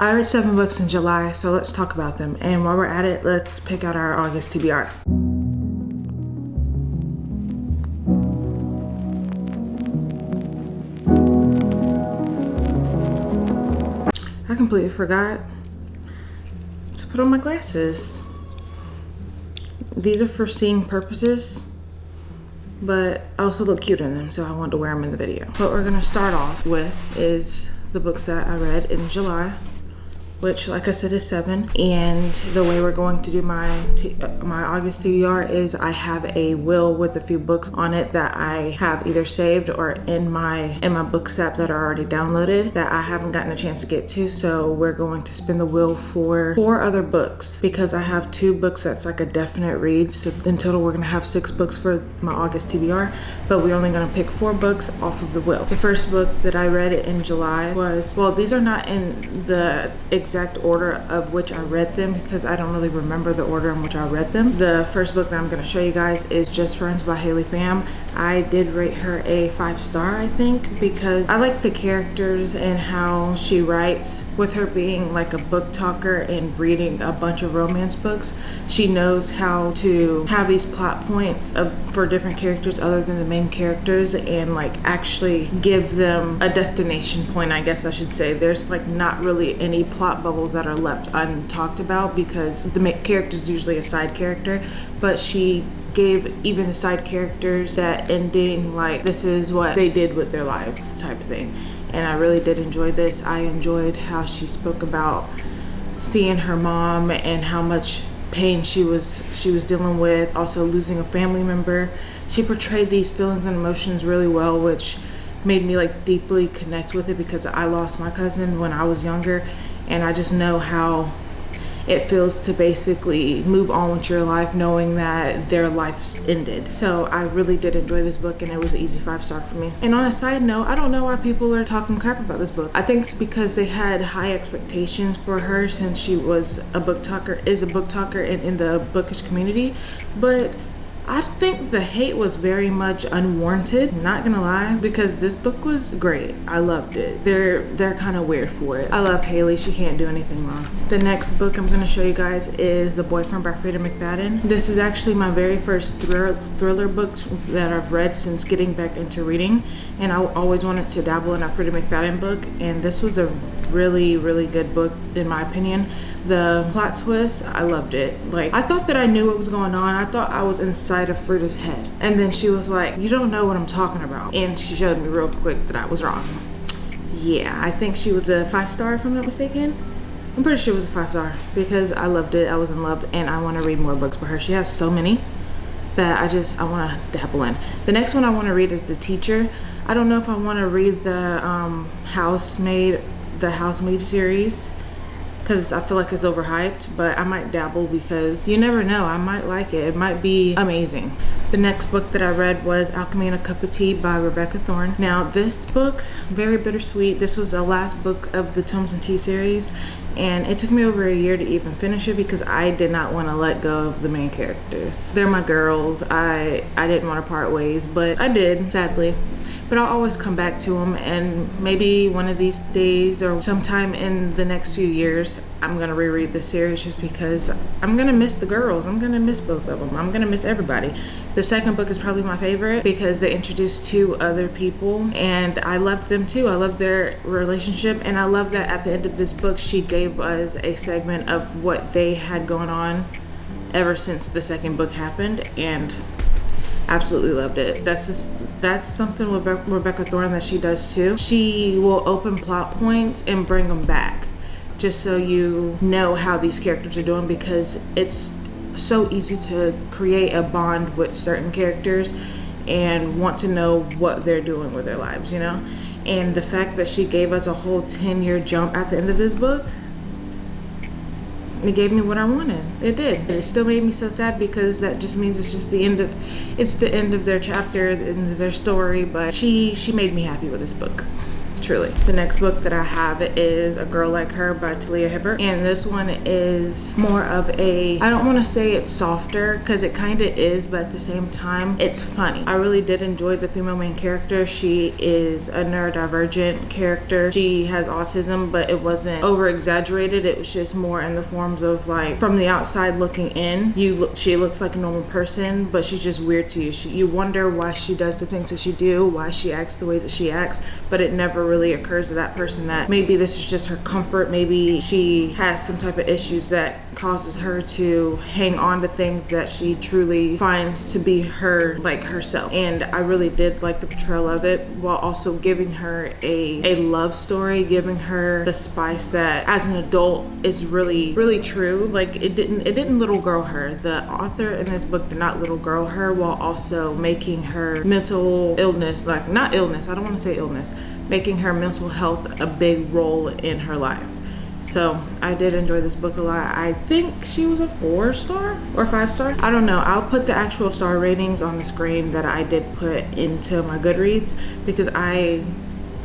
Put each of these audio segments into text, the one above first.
I read 7 books in July, so let's talk about them. And while we're at it, let's pick out our August TBR. I completely forgot to put on my glasses. These are for seeing purposes, but I also look cute in them, so I wanted to wear them in the video. What we're gonna start off with is the books that I read in July, which, like I said, is 7. And the way we're going to do my August TBR is I have a wheel with a few books on it that I have either saved or in my books app that are already downloaded that I haven't gotten a chance to get to. So we're going to spin the wheel for 4 other books because I have 2 books that's like a definite read. So in total, we're gonna have 6 books for my August TBR, but we're only gonna pick 4 books off of the wheel. The first book that I read in July was, well, these are not in the exact order of which I read them because I don't really remember the order in which I read them. The first book that I'm going to show you guys is Just Friends by Haley Pham. I did rate her a 5-star, I think, because I like the characters and how she writes. With her being like a book talker and reading a bunch of romance books, she knows how to have these plot points for different characters other than the main characters and like actually give them a destination point, I guess I should say. There's like not really any plot bubbles that are left untalked about because the main character is usually a side character, but she gave even the side characters that ending, like this is what they did with their lives type thing. And I really did enjoy this. I enjoyed how she spoke about seeing her mom and how much pain she was dealing with, also losing a family member. She portrayed these feelings and emotions really well, which made me like deeply connect with it because I lost my cousin when I was younger, and I just know how it feels to basically move on with your life knowing that their life's ended. So I really did enjoy this book and it was an easy 5-star for me. And on a side note, I don't know why people are talking crap about this book. I think it's because they had high expectations for her since she was a book talker, is a book talker in the bookish community, but I think the hate was very much unwarranted, not gonna lie, because this book was great. I loved it. They're kind of weird for it. I love Haley, she can't do anything wrong. The next book I'm gonna show you guys is The Boyfriend by Freida McFadden. This is actually my very first thriller book that I've read since getting back into reading, and I always wanted to dabble in a Freida McFadden book, and this was a really, really good book in my opinion. The plot twist, I loved it. Like, I thought that I knew what was going on. I thought I was inside of Frida's head. And then she was like, you don't know what I'm talking about. And she showed me real quick that I was wrong. Yeah, I think she was a 5-star if I'm not mistaken. I'm pretty sure it was a 5-star because I loved it. I was in love and I want to read more books by her. She has so many that I want to dabble in. The next one I want to read is The Teacher. I don't know if I want to read the Housemaid series because I feel like it's overhyped, but I might dabble because you never know, I might like it. It might be amazing. The next book that I read was Alchemy and a Cup of Tea by Rebecca Thorne. Now this book, very bittersweet. This was the last book of the Tomes and Tea series, and it took me over a year to even finish it because I did not want to let go of the main characters. They're my girls. I didn't want to part ways, but I did, sadly. But I'll always come back to them, and maybe one of these days or sometime in the next few years I'm gonna reread the series just because I'm gonna miss the girls. I'm gonna miss both of them. I'm gonna miss everybody. The second book is probably my favorite because they introduced 2 other people and I loved them too. I loved their relationship, and I love that at the end of this book she gave us a segment of what they had going on ever since the second book happened, and absolutely loved it. That's something with Rebecca Thorne that she does too. She will open plot points and bring them back just so you know how these characters are doing, because it's so easy to create a bond with certain characters and want to know what they're doing with their lives, you know? And the fact that she gave us a whole 10-year jump at the end of this book, it gave me what I wanted. It did. It still made me so sad because that just means it's the end of their chapter and their story, but she made me happy with this book. truly. The next book that I have is A Girl Like Her by Talia Hibbert, and this one is more of a, I don't want to say it's softer because it kind of is, but at the same time it's funny. I really did enjoy the female main character. She is a neurodivergent character. She has autism, but it wasn't over exaggerated. It was just more in the forms of like, from the outside looking in, she looks like a normal person, but she's just weird to you. You wonder why she does the things that she do, why she acts the way that she acts, but it never really occurs to that person that maybe this is just her comfort. Maybe she has some type of issues that causes her to hang on to things that she truly finds to be her, like herself. And I really did like the portrayal of it, while also giving her a love story, giving her the spice that as an adult is really true. Like it didn't little girl her. The author in this book did not little girl her, while also making her mental illness, like not illness, I don't want to say illness, making her mental health a big role in her life. So I did enjoy this book a lot. I think she was a 4-star or 5-star. I don't know. I'll put the actual star ratings on the screen that I did put into my Goodreads, because I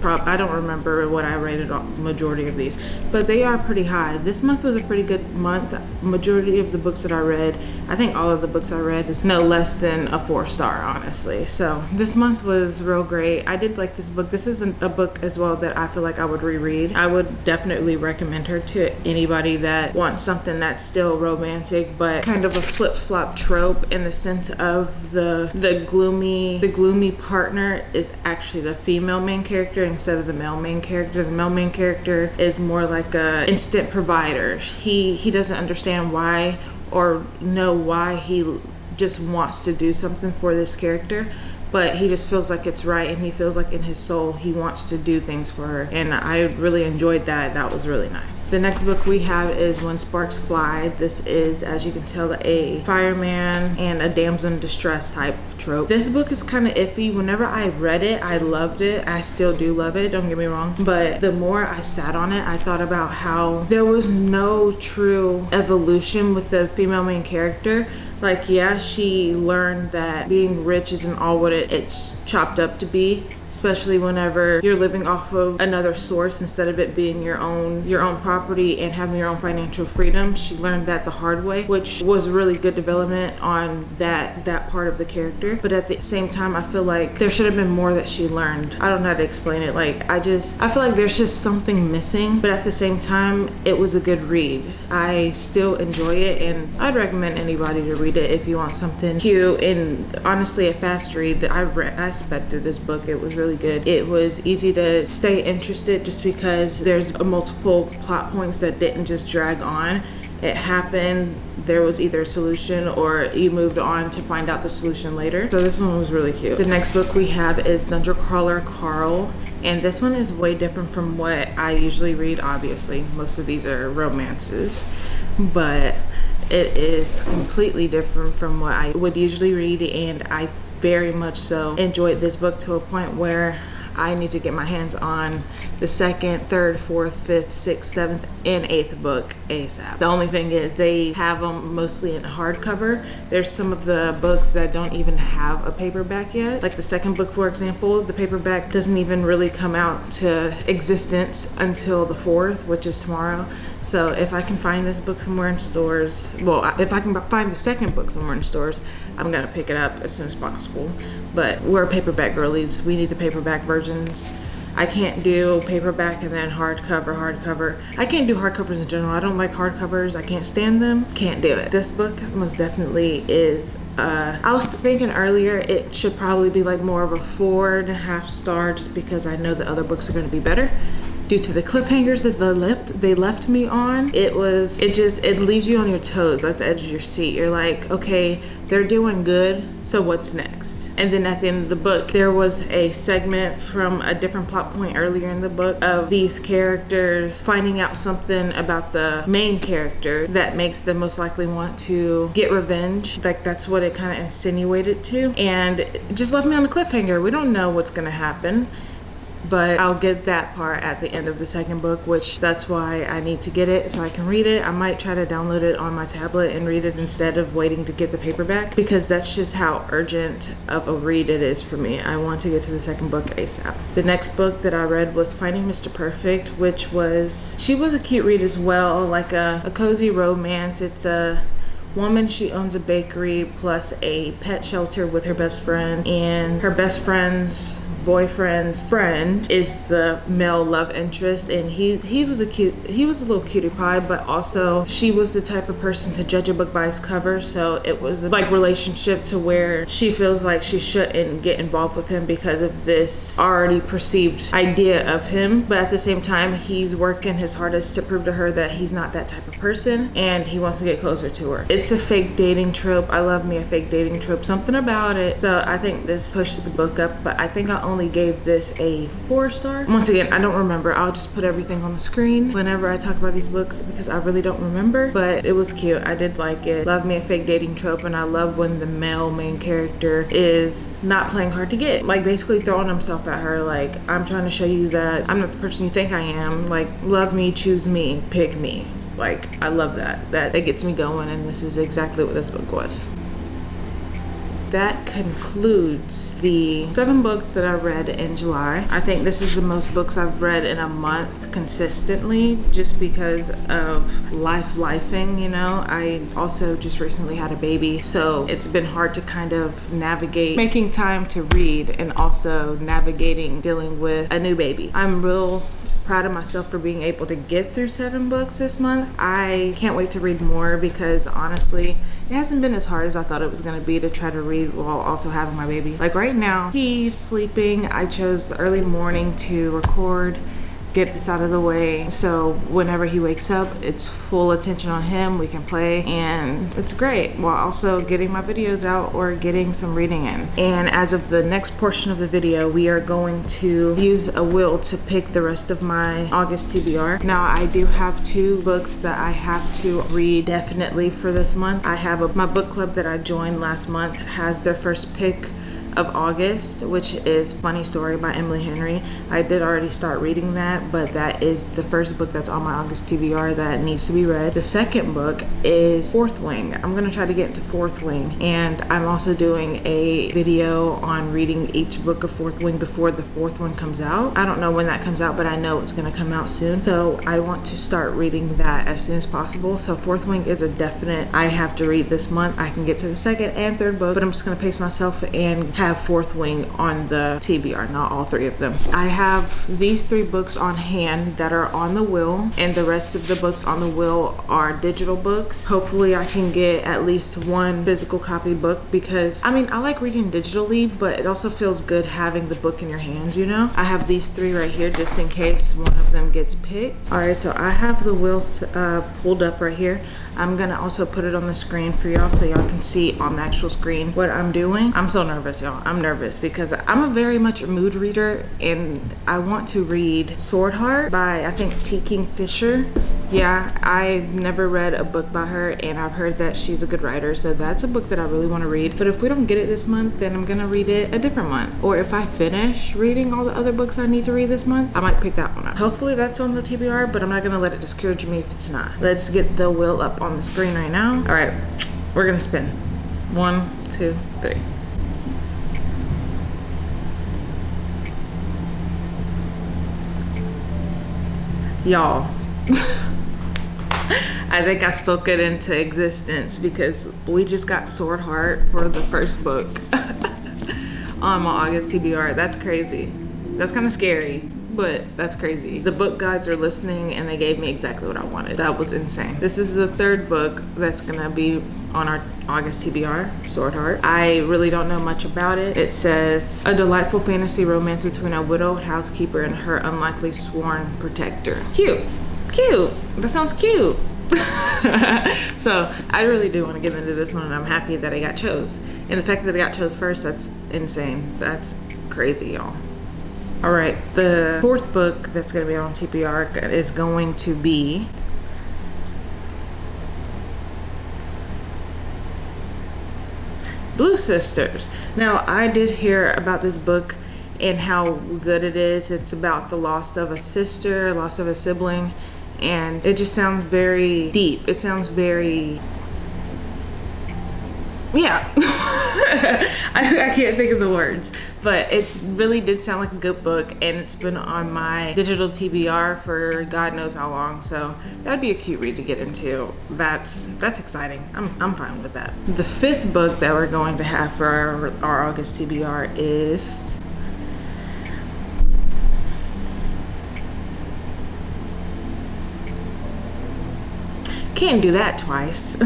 don't remember what I rated on majority of these, but they are pretty high. This month was a pretty good month. Majority of the books that I read, I think all of the books I read is no less than a 4-star, honestly. So this month was real great. I did like this book. This is a book as well that I feel like I would reread. I would definitely recommend her to anybody that wants something that's still romantic, but kind of a flip-flop trope, in the sense of the gloomy partner is actually the female main character instead of the male main character. The male main character is more like a instant provider. He doesn't understand why or know why he just wants to do something for this character, but he just feels like it's right, and he feels like in his soul he wants to do things for her. And I really enjoyed that. That was really nice. The next book we have is When Sparks Fly. This is, as you can tell, a fireman and a damsel in distress type trope. This book is kind of iffy. Whenever I read it, I loved it. I still do love it, don't get me wrong, but the more I sat on it, I thought about how there was no true evolution with the female main character. Like, yeah, she learned that being rich isn't all what it's chopped up to be, especially whenever you're living off of another source instead of it being your own property and having your own financial freedom. She learned that the hard way, which was really good development on that part of the character. But at the same time, I feel like there should have been more that she learned. I don't know how to explain it. Like, I feel like there's just something missing, but at the same time, it was a good read. I still enjoy it, and I'd recommend anybody to read it if you want something cute and honestly a fast read. I sped through this book. It was really good. It was easy to stay interested just because there's multiple plot points that didn't just drag on. It happened, there was either a solution or you moved on to find out the solution later. So this one was really cute. The next book we have is Dungeon Crawler Carl, and this one is way different from what I usually read. Obviously, most of these are romances, but it is completely different from what I would usually read, and I very much so enjoyed this book to a point where I need to get my hands on the 2nd, 3rd, 4th, 5th, 6th, 7th, and 8th book ASAP. The only thing is they have them mostly in hardcover. There's some of the books that don't even have a paperback yet. Like the 2nd book, for example, the paperback doesn't even really come out to existence until the 4th, which is tomorrow. So if I can find this book somewhere in stores, well, if I can find the 2nd book somewhere in stores, I'm gonna pick it up as soon as possible. But we're paperback girlies. We need the paperback versions. I can't do paperback and then hardcover. I can't do hardcovers in general. I don't like hardcovers. I can't stand them. Can't do it. This book most definitely is, I was thinking earlier it should probably be like more of a 4.5 star, just because I know the other books are gonna be better. Due to the cliffhangers that they left me on, it leaves you on your toes, at the edge of your seat. You're like, okay, they're doing good, so what's next? And then at the end of the book, there was a segment from a different plot point earlier in the book of these characters finding out something about the main character that makes them most likely want to get revenge. Like, that's what it kind of insinuated to, and it just left me on a cliffhanger. We don't know what's gonna happen. but I'll get that part at the end of the second book, which that's why I need to get it so I can read it. I might try to download it on my tablet and read it instead of waiting to get the paperback, because that's just how urgent of a read it is for me. I want to get to the second book ASAP. The next book that I read was Finding Mr. Perfect, which was a cute read as well, like a cozy romance. It's a woman, she owns a bakery plus a pet shelter with her best friend, and her best friend's boyfriend's friend is the male love interest, and he was a little cutie pie, but also she was the type of person to judge a book by its cover. So it was like relationship to where she feels like she shouldn't get involved with him because of this already perceived idea of him, but at the same time he's working his hardest to prove to her that he's not that type of person and he wants to get closer to her. It's a fake dating trope. I love me a fake dating trope, something about it. So I think this pushes the book up, but I think I only gave this a 4-star. Once again, I don't remember. I'll just put everything on the screen whenever I talk about these books because I really don't remember, but it was cute. I did like it. Love me a fake dating trope, and I love when the male main character is not playing hard to get, like basically throwing himself at her like, I'm trying to show you that I'm not the person you think I am, like love me, choose me, pick me. Like, I love that. That gets me going, and this is exactly what this book was. That concludes the 7 books that I read in July. I think this is the most books I've read in a month consistently, just because of lifing, you know. I also just recently had a baby, so it's been hard to kind of navigate making time to read and also navigating dealing with a new baby. I'm real proud of myself for being able to get through 7 books this month. I can't wait to read more because honestly, it hasn't been as hard as I thought it was gonna be to try to read while also having my baby. Like right now, he's sleeping. I chose the early morning to record, get this out of the way, so whenever he wakes up, it's full attention on him, we can play, and it's great, while also getting my videos out or getting some reading in. And as of the next portion of the video, we are going to use a wheel to pick the rest of my August TBR. Now, I do have 2 books that I have to read definitely for this month. I have my book club that I joined last month has their first pick of August, which is Funny Story by Emily Henry. I did already start reading that, but that is the first book that's on my August TBR that needs to be read. The second book is Fourth Wing. I'm gonna try to get into Fourth Wing, and I'm also doing a video on reading each book of Fourth Wing before the 4th one comes out. I don't know when that comes out, but I know it's gonna come out soon, so I want to start reading that as soon as possible. So Fourth Wing is a definite I have to read this month. I can get to the 2nd and 3rd book, but I'm just gonna pace myself and have Fourth Wing on the TBR, not all 3 of them. I have these 3 books on hand that are on the wheel, and the rest of the books on the wheel are digital books. Hopefully I can get at least 1 physical copy book, because I mean, I like reading digitally, but it also feels good having the book in your hands, you know? I have these 3 right here just in case one of them gets picked. All right, so I have the wheels pulled up right here. I'm gonna also put it on the screen for y'all so y'all can see on the actual screen what I'm doing. I'm so nervous, y'all. I'm nervous because I'm a very much a mood reader, and I want to read Sword Heart by, I think, T. Kingfisher. Yeah, I've never read a book by her, and I've heard that she's a good writer, so that's a book that I really want to read. But if we don't get it this month, then I'm gonna read it a different month. Or if I finish reading all the other books I need to read this month, I might pick that one up. Hopefully that's on the TBR, but I'm not gonna let it discourage me if it's not. Let's get the wheel up on the screen right now. All right, we're gonna spin. 1, 2, 3. Y'all, I think I spoke it into existence because we just got Sword Heart for the first book on my August TBR. That's crazy. That's kind of scary, but that's crazy. The book guides are listening and they gave me exactly what I wanted. That was insane. This is the 3rd book that's gonna be on our August TBR, Sword Heart. I really don't know much about it. It says, a delightful fantasy romance between a widowed housekeeper and her unlikely sworn protector. Cute, cute, that sounds cute. So I really do want to get into this one, and I'm happy that I got chose. And the fact that I got chose first, that's insane. That's crazy, y'all. All right, the 4th book that's gonna be on TBR is going to be Blue Sisters. Now, I did hear about this book and how good it is. It's about the loss of a sister, loss of a sibling, and it just sounds very deep. It sounds very, yeah. I can't think of the words, but it really did sound like a good book, and it's been on my digital TBR for God knows how long, so that'd be a cute read to get into. That's exciting. I'm fine with that. The 5th book that we're going to have for our August TBR is can't do that twice.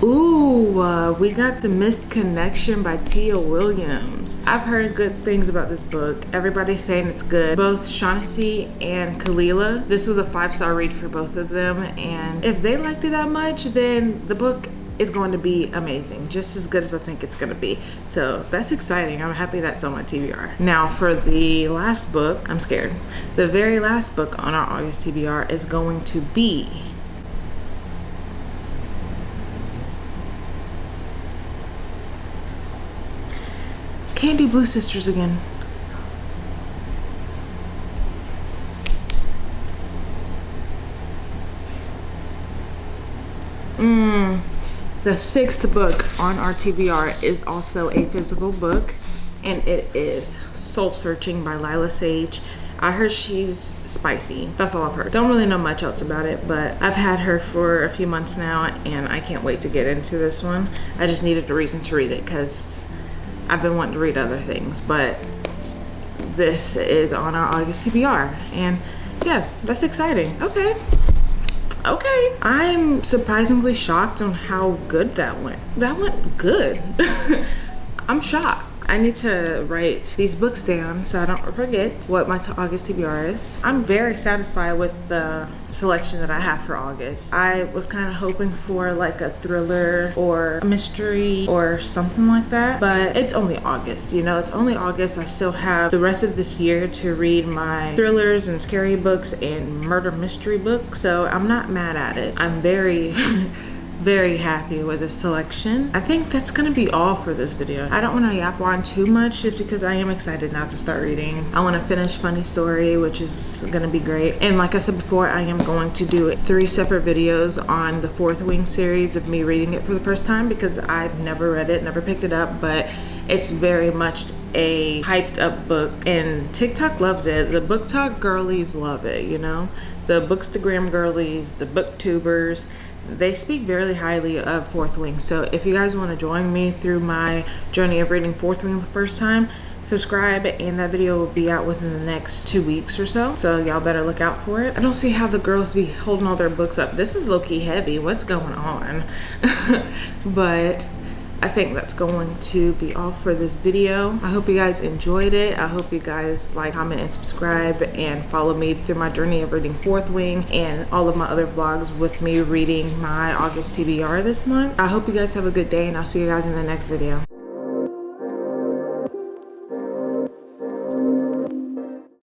Ooh, we got The Missed Connection by Tia Williams. I've heard good things about this book. Everybody's saying it's good. Both Shaughnessy and Kalila. This was a 5-star read for both of them, and if they liked it that much, then the book is going to be amazing, just as good as I think it's gonna be. So that's exciting. I'm happy that's on my TBR. Now for the last book, I'm scared. The very last book on our August TBR is going to be Can't do Blue Sisters again. The 6th book on our TBR is also a physical book, and it is Soul Searching by Lila Sage. I heard she's spicy. That's all I've heard. Don't really know much else about it, but I've had her for a few months now, and I can't wait to get into this one. I just needed a reason to read it because I've been wanting to read other things, but this is on our August TBR, and yeah, that's exciting. Okay. I'm surprisingly shocked on how good that went. That went good. I'm shocked. I need to write these books down so I don't forget what my August TBR is. I'm very satisfied with the selection that I have for August. I was kind of hoping for like a thriller or a mystery or something like that, but it's only August, you know, it's only August. I still have the rest of this year to read my thrillers and scary books and murder mystery books, so I'm not mad at it. I'm very very happy with the selection. I think that's gonna be all for this video. I don't want to yap on too much just because I am excited now to start reading. I want to finish Funny Story, which is gonna be great. And like I said before, I am going to do 3 separate videos on the Fourth Wing series of me reading it for the first time, because I've never read it, never picked it up, but it's very much a hyped up book and TikTok loves it. The book talk girlies love it, you know? The Bookstagram girlies, the booktubers, they speak very highly of Fourth Wing. So if you guys want to join me through my journey of reading Fourth Wing the first time, subscribe, and that video will be out within the next 2 weeks or so. So y'all better look out for it. I don't see how the girls be holding all their books up. This is low-key heavy. What's going on? But I think that's going to be all for this video. I hope you guys enjoyed it. I hope you guys like, comment, and subscribe, and follow me through my journey of reading Fourth Wing and all of my other vlogs with me reading my August TBR this month. I hope you guys have a good day, and I'll see you guys in the next video.